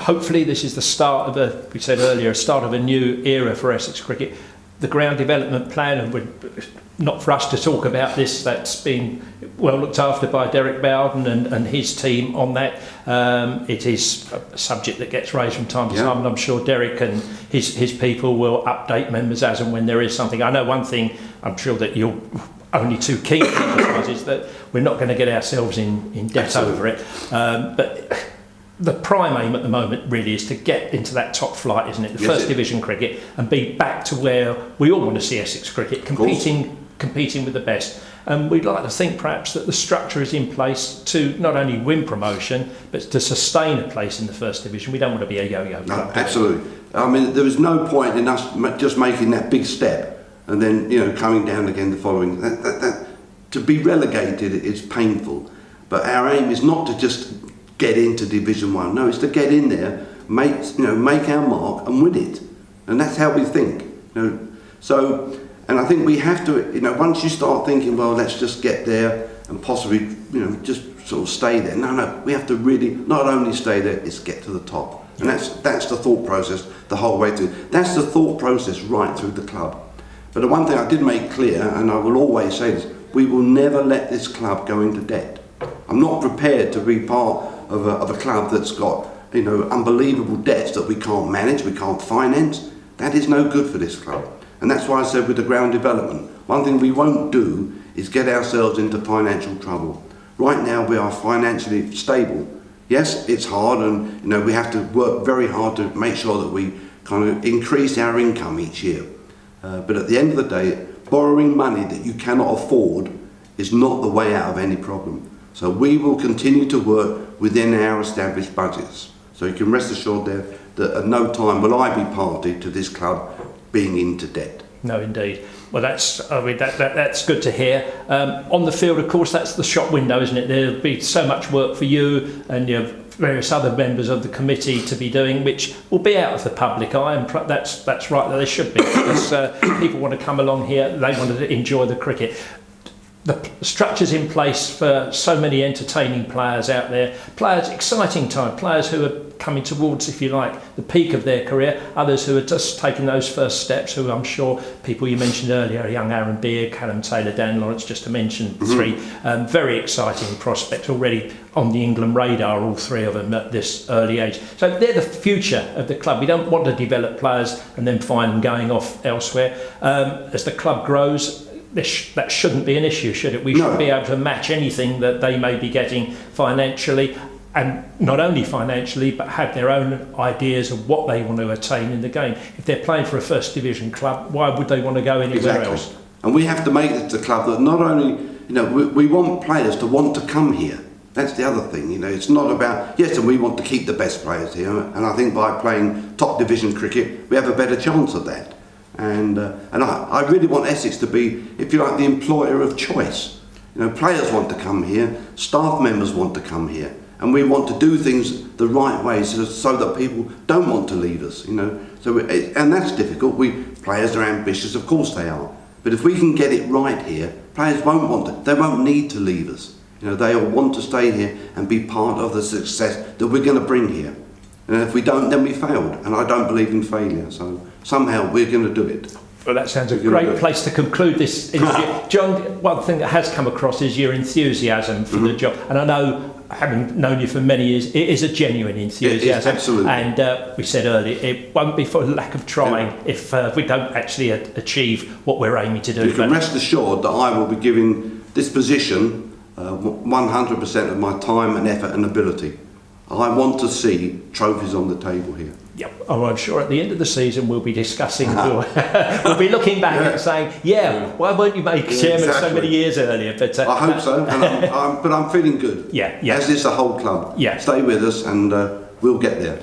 hopefully this is the start of we said earlier, a start of a new era for Essex cricket. The ground development plan, and not for us to talk about this, that's been well looked after by Derek Bowden and his team on that. It is a subject that gets raised from time to time, and I'm sure Derek and his people will update members as and when there is something. I know one thing I'm sure that you're only too keen to emphasise is that we're not going to get ourselves in debt over it. But the prime aim at the moment really is to get into that top flight, isn't it? The first division cricket, and be back to where we all want to see Essex cricket, competing with the best. And we'd like to think perhaps that the structure is in place to not only win promotion, but to sustain a place in the first division. We don't want to be a yo-yo club. No, absolutely. I mean, there is no point in us just making that big step and then, coming down again the following. To be relegated is painful, but our aim is not to just get into Division 1. No, it's to get in there, make our mark and win it. And that's how we think. So, and I think we have to, once you start thinking, well, let's just get there and possibly, just sort of stay there. No, we have to really not only stay there, it's get to the top. And that's the thought process the whole way through. That's the thought process right through the club. But the one thing I did make clear, and I will always say this, we will never let this club go into debt. I'm not prepared to be part of a club that's got unbelievable debts that we can't manage, we can't finance. That is no good for this club. And that's why I said with the ground development, one thing we won't do is get ourselves into financial trouble. Right now we are financially stable. Yes, it's hard, and we have to work very hard to make sure that we kind of increase our income each year. But at the end of the day, borrowing money that you cannot afford is not the way out of any problem. So we will continue to work within our established budgets. So you can rest assured there that at no time will I be party to this club being into debt. No, indeed. Well, that's good to hear. On the field, of course, that's the shop window, isn't it? There'll be so much work for you and your various other members of the committee to be doing, which will be out of the public eye, and that's right, that they should be, because people want to come along here, they want to enjoy the cricket. The structure's in place for so many entertaining players out there, exciting time, players who are coming towards, if you like, the peak of their career, others who are just taking those first steps, who I'm sure people you mentioned earlier, young Aaron Beard, Callum Taylor, Dan Lawrence, just to mention three, very exciting prospects already on the England radar, all three of them at this early age. So they're the future of the club. We don't want to develop players and then find them going off elsewhere. As the club grows, that shouldn't be an issue, should it? We should be able to match anything that they may be getting financially, and not only financially, but have their own ideas of what they want to attain in the game. If they're playing for a first division club, why would they want to go anywhere else? And we have to make it a club that not only, we want players to want to come here. That's the other thing, it's not about, yes, and we want to keep the best players here, and I think by playing top division cricket, we have a better chance of that. And I really want Essex to be, if you like, the employer of choice. Players want to come here, staff members want to come here, and we want to do things the right way so that people don't want to leave us. And that's difficult. Players are ambitious, of course they are. But if we can get it right here, players they won't need to leave us. They'll want to stay here and be part of the success that we're going to bring here. And if we don't, then we failed. And I don't believe in failure. So somehow we're going to do it. Well, that sounds a great place to conclude this interview. John, one thing that has come across is your enthusiasm for the job. And I know, having known you for many years, it is a genuine enthusiasm. It is, absolutely. And we said earlier, it won't be for lack of trying if we don't actually achieve what we're aiming to do. You can rest assured that I will be giving this position 100% of my time and effort and ability. I want to see trophies on the table here. Yep. Oh, I'm sure at the end of the season we'll be discussing, we'll be looking back and saying, why weren't you made chairman so many years earlier? But I hope so, and but I'm feeling good. Yeah. As is the whole club. Yeah. Stay with us and we'll get there.